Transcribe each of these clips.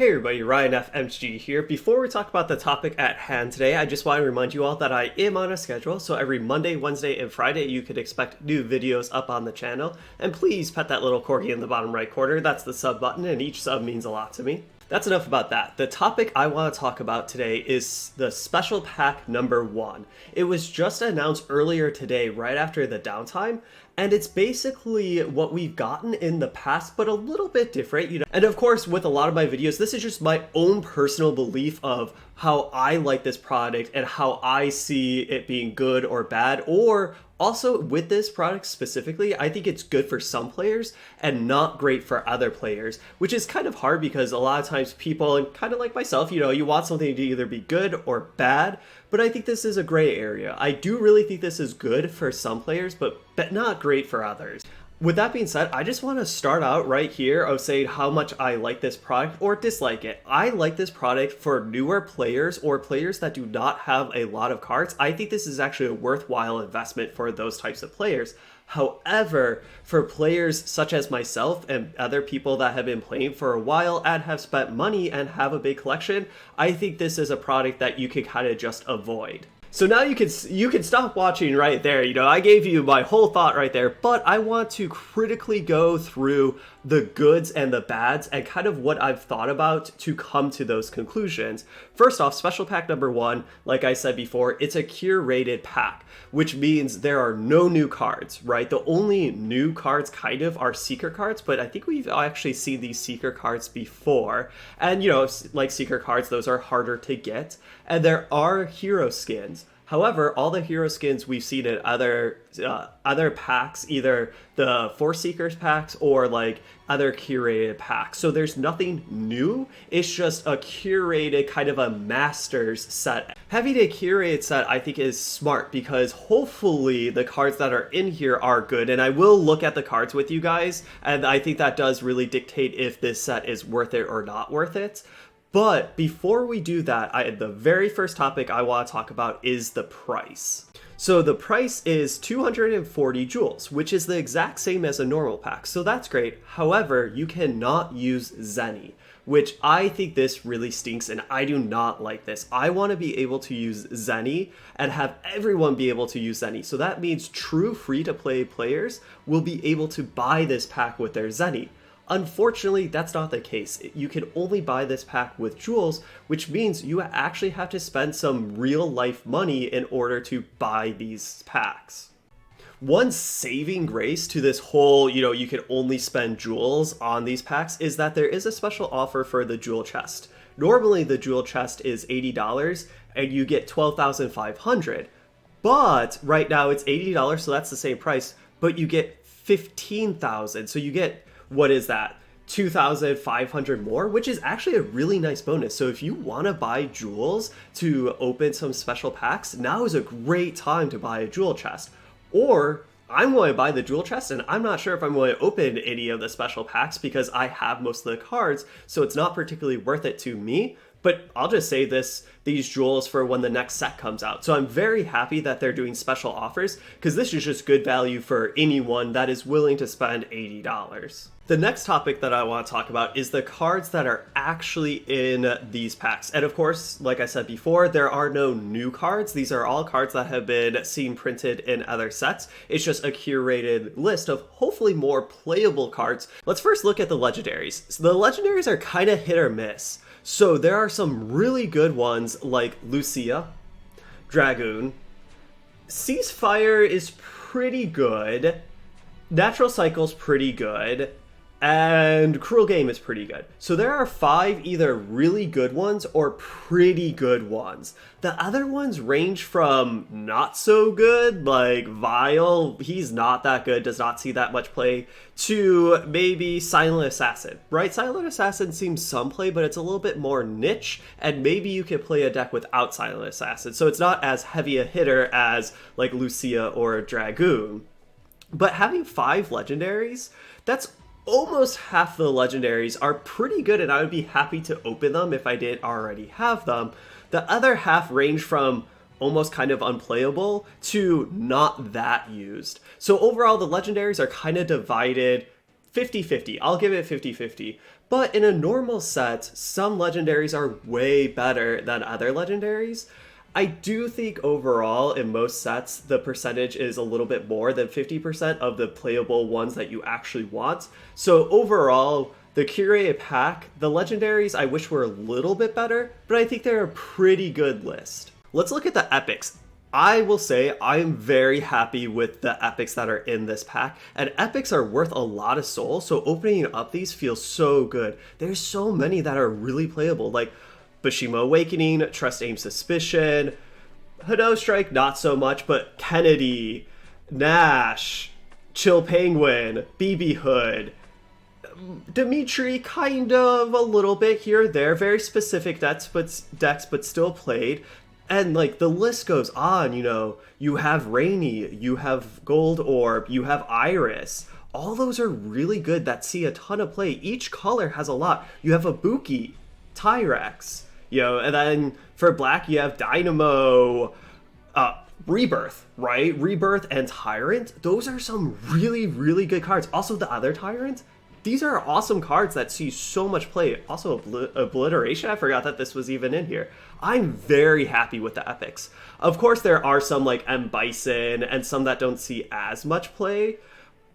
Hey everybody, Ryan FMG here. Before we talk about the topic at hand today, I just want to remind you all that I am on a schedule, so every Monday, Wednesday, and Friday you could expect new videos up on the channel. And please pet that little corgi in the bottom right corner, that's the sub button, and each sub means a lot to me. That's enough about that. The topic I want to talk about today is the Special Pack number 1. It was just announced earlier today, right after the downtime, and it's basically what we've gotten in the past, but a little bit different, And of course, with a lot of my videos, this is just my own personal belief of how I like this product and how I see it being good or bad, or also with this product specifically, I think it's good for some players and not great for other players, which is kind of hard because a lot of times people, and kind of like myself, you want something to either be good or bad, but I think this is a gray area. I do really think this is good for some players, but not great for others. With that being said, I just want to start out right here of saying how much I like this product or dislike it. I like this product for newer players or players that do not have a lot of cards. I think this is actually a worthwhile investment for those types of players. However, for players such as myself and other people that have been playing for a while and have spent money and have a big collection, I think this is a product that you can kind of just avoid. So now you can stop watching right there. I gave you my whole thought right there, but I want to critically go through the goods and the bads and kind of what I've thought about to come to those conclusions. First off, Special Pack number 1, like I said before, it's a curated pack, which means there are no new cards, right? The only new cards kind of are secret cards, but I think we've actually seen these secret cards before. And, like secret cards, those are harder to get. And there are hero skins. However, all the hero skins we've seen in other packs, either the Force Seekers packs or like other curated packs. So there's nothing new. It's just a curated kind of a master's set. Having a curated set, I think, is smart because hopefully the cards that are in here are good. And I will look at the cards with you guys, and I think that does really dictate if this set is worth it or not worth it. But before we do that, the very first topic I want to talk about is the price. So the price is 240 jewels, which is the exact same as a normal pack, so that's great. However, you cannot use Zenny, which I think this really stinks, and I do not like this. I want to be able to use Zenny and have everyone be able to use Zenny. So that means true free-to-play players will be able to buy this pack with their Zenny. Unfortunately, that's not the case. You can only buy this pack with jewels, which means you actually have to spend some real-life money in order to buy these packs. One saving grace to this whole, you can only spend jewels on these packs is that there is a special offer for the jewel chest. Normally, the jewel chest is $80 and you get 12,500, but right now it's $80, so that's the same price, but you get 15,000, so you get, what is that? 2,500 more, which is actually a really nice bonus. So if you want to buy jewels to open some special packs, now is a great time to buy a jewel chest. Or I'm going to buy the jewel chest and I'm not sure if I'm going to open any of the special packs because I have most of the cards, so it's not particularly worth it to me. But I'll just say these jewels for when the next set comes out. So I'm very happy that they're doing special offers because this is just good value for anyone that is willing to spend $80. The next topic that I want to talk about is the cards that are actually in these packs. And of course, like I said before, there are no new cards. These are all cards that have been seen printed in other sets. It's just a curated list of hopefully more playable cards. Let's first look at the Legendaries. So the Legendaries are kind of hit or miss. So there are some really good ones like Lucia, Dragoon, Ceasefire is pretty good, Natural Cycle's pretty good, and Cruel Game is pretty good. So there are 5 either really good ones or pretty good ones. The other ones range from not so good, like Vile, he's not that good, does not see that much play, to maybe Silent Assassin, right? Silent Assassin seems some play, but it's a little bit more niche, and maybe you could play a deck without Silent Assassin, so it's not as heavy a hitter as like Lucia or Dragoon. But having 5 legendaries, that's almost half the legendaries are pretty good, and I would be happy to open them if I didn't already have them. The other half range from almost kind of unplayable to not that used. So overall, the legendaries are kind of divided 50-50. I'll give it 50-50. But in a normal set, some legendaries are way better than other legendaries. I do think overall, in most sets, the percentage is a little bit more than 50% of the playable ones that you actually want. So overall, the curated pack, the legendaries I wish were a little bit better, but I think they're a pretty good list. Let's look at the epics. I will say I'm very happy with the epics that are in this pack, and epics are worth a lot of soul, so opening up these feels so good. There's so many that are really playable, like Bashima Awakening, Trust Aim Suspicion, Hado Strike not so much, but Kennedy, Nash, Chill Penguin, BB Hood, Dimitri kind of a little bit here or there, very specific decks but still played. And like the list goes on, you know, you have Rainy, you have Gold Orb, you have Iris. All those are really good that see a ton of play. Each color has a lot. You have Ibuki, Tyrex, you know, and then for black you have Dynamo, Rebirth, right? Rebirth and Tyrant. Those are some really, really good cards. Also the other Tyrant. These are awesome cards that see so much play. Also, Obliteration, I forgot that this was even in here. I'm very happy with the epics. Of course, there are some like M. Bison and some that don't see as much play.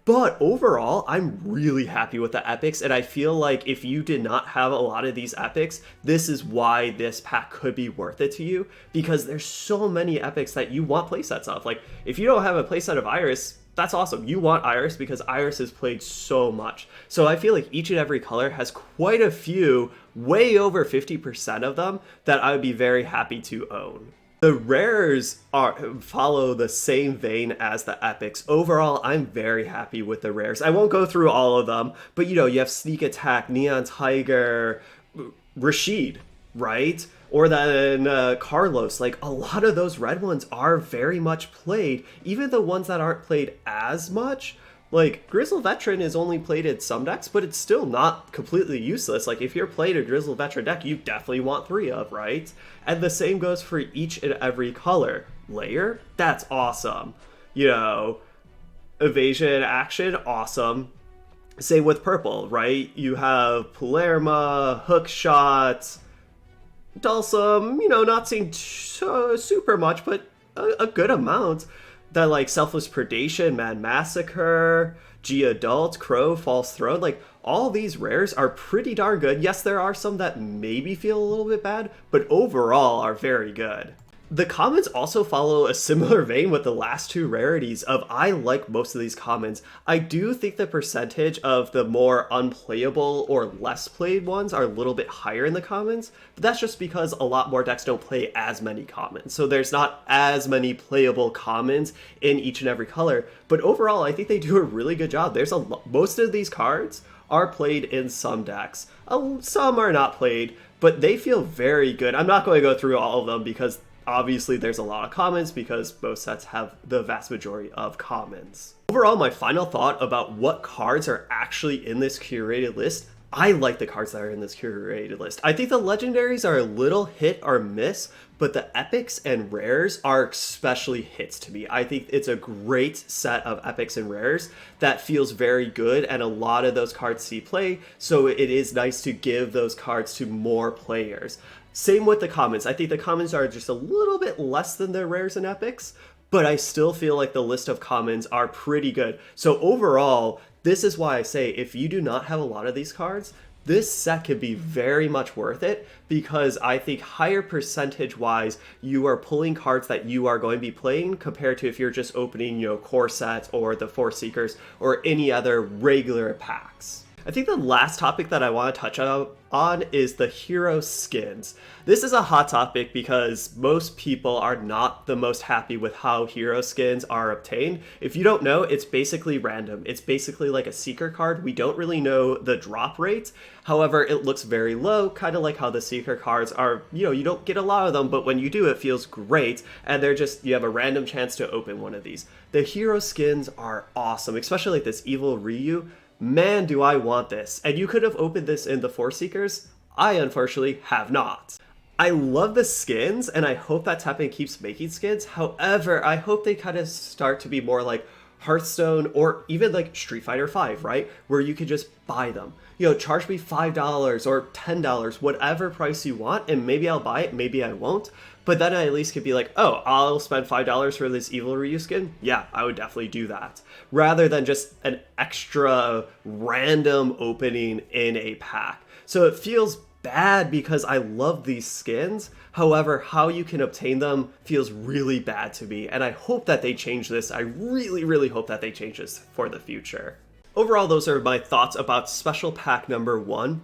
But overall, I'm really happy with the epics. And I feel like if you did not have a lot of these epics, this is why this pack could be worth it to you. Because there's so many epics that you want playsets of. Like, if you don't have a playset of Iris, that's awesome. You want Iris because Iris is played so much. So I feel like each and every color has quite a few, way over 50% of them, that I would be very happy to own. The rares follow the same vein as the epics. Overall, I'm very happy with the rares. I won't go through all of them, but you know, you have Sneak Attack, Neon Tiger, Rashid, right? Or then Carlos. Like, a lot of those red ones are very much played. Even the ones that aren't played as much, like Grizzle Veteran is only played in some decks, but it's still not completely useless. Like, if you're playing a Grizzle Veteran deck, you definitely want 3 of, right? And the same goes for each and every color. Layer? That's awesome. You know, Evasion Action? Awesome. Same with purple, right? You have Palermo, Hookshot, Dulcim, you know, not seeing super much, but a good amount. That like Selfless Predation, Mad Massacre, G-Adult, Crow, False Throne, like all these rares are pretty darn good. Yes, there are some that maybe feel a little bit bad, but overall are very good. The commons also follow a similar vein with the last 2 rarities of I like most of these commons. I do think the percentage of the more unplayable or less played ones are a little bit higher in the commons, but that's just because a lot more decks don't play as many commons. So there's not as many playable commons in each and every color, but overall I think they do a really good job. Most of these cards are played in some decks. Some are not played, but they feel very good. I'm not going to go through all of them because obviously there's a lot of commons because both sets have the vast majority of commons. Overall, my final thought about what cards are actually in this curated list, I like the cards that are in this curated list. I think the legendaries are a little hit or miss, but the epics and rares are especially hits to me. I think it's a great set of epics and rares that feels very good, and a lot of those cards see play, so it is nice to give those cards to more players. Same with the commons. I think the commons are just a little bit less than the rares and epics, but I still feel like the list of commons are pretty good. So overall, this is why I say if you do not have a lot of these cards, this set could be very much worth it, because I think higher percentage wise, you are pulling cards that you are going to be playing compared to if you're just opening, you know, core sets or the Force Seekers or any other regular packs. I think the last topic that I want to touch on is the hero skins. This is a hot topic because most people are not the most happy with how hero skins are obtained. If you don't know, it's basically random. It's basically like a seeker card. We don't really know the drop rate. However, it looks very low, kind of like how the seeker cards are, you know, you don't get a lot of them, but when you do, it feels great. And they're just, you have a random chance to open one of these. The hero skins are awesome, especially like this Evil Ryu. Man, do I want this. And you could have opened this in the Force Seekers. I unfortunately have not. I love the skins, and I hope that Teppen keeps making skins. However, I hope they kind of start to be more like Hearthstone, or even like Street Fighter 5, right? Where you could just buy them. You know, charge me $5 or $10, whatever price you want, and maybe I'll buy it, maybe I won't. But then I at least could be like, oh, I'll spend $5 for this Evil Ryu skin? Yeah, I would definitely do that. Rather than just an extra random opening in a pack. So it feels bad because I love these skins. However, how you can obtain them feels really bad to me. And I hope that they change this. I really, really hope that they change this for the future. Overall, those are my thoughts about Special Pack number 1.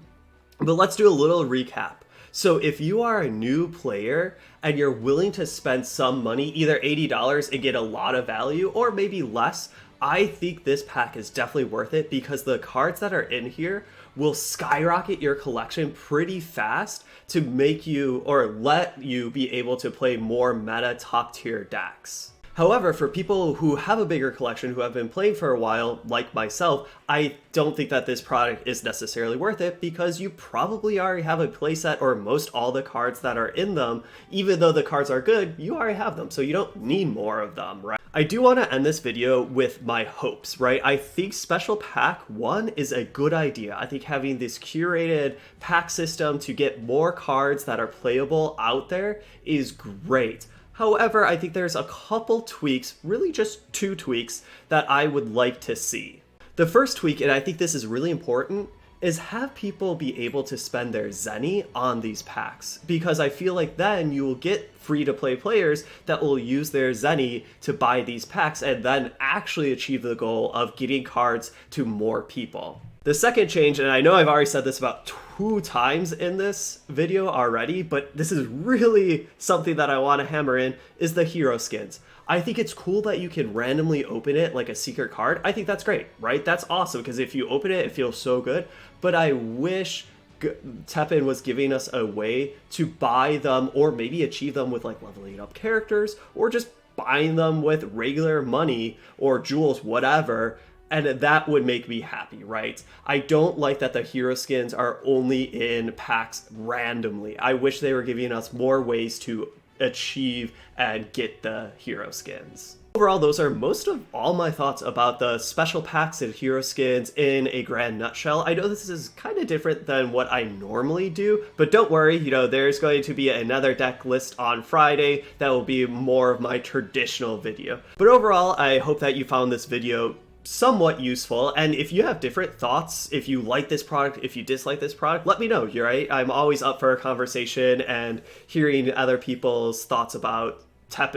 But let's do a little recap. So if you are a new player and you're willing to spend some money, either $80 and get a lot of value, or maybe less, I think this pack is definitely worth it because the cards that are in here will skyrocket your collection pretty fast to make you, or let you be able to play more meta top tier decks. However, for people who have a bigger collection, who have been playing for a while, like myself, I don't think that this product is necessarily worth it because you probably already have a playset or most all the cards that are in them. Even though the cards are good, you already have them, so you don't need more of them, right? I do want to end this video with my hopes, right? I think Special Pack 1 is a good idea. I think having this curated pack system to get more cards that are playable out there is great. However, I think there's a couple tweaks, really just 2 tweaks, that I would like to see. The first tweak, and I think this is really important, is have people be able to spend their Zenny on these packs. Because I feel like then you will get free-to-play players that will use their Zenny to buy these packs and then actually achieve the goal of getting cards to more people. The second change, and I know I've already said this about 2 times in this video already, but this is really something that I want to hammer in, is the hero skins. I think it's cool that you can randomly open it like a secret card. I think that's great, right? That's awesome, because if you open it, it feels so good. But I wish Teppen was giving us a way to buy them, or maybe achieve them with like leveling up characters, or just buying them with regular money or jewels, whatever. And that would make me happy, right? I don't like that the hero skins are only in packs randomly. I wish they were giving us more ways to achieve and get the hero skins. Overall, those are most of all my thoughts about the special packs and hero skins in a grand nutshell. I know this is kind of different than what I normally do, but don't worry, you know, there's going to be another deck list on Friday that will be more of my traditional video. But overall, I hope that you found this video somewhat useful, and if you have different thoughts, if you like this product, if you dislike this product, let me know. You're right, I'm always up for a conversation and hearing other people's thoughts about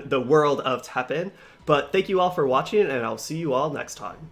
the world of Teppen. But thank you all for watching, and I'll see you all next time.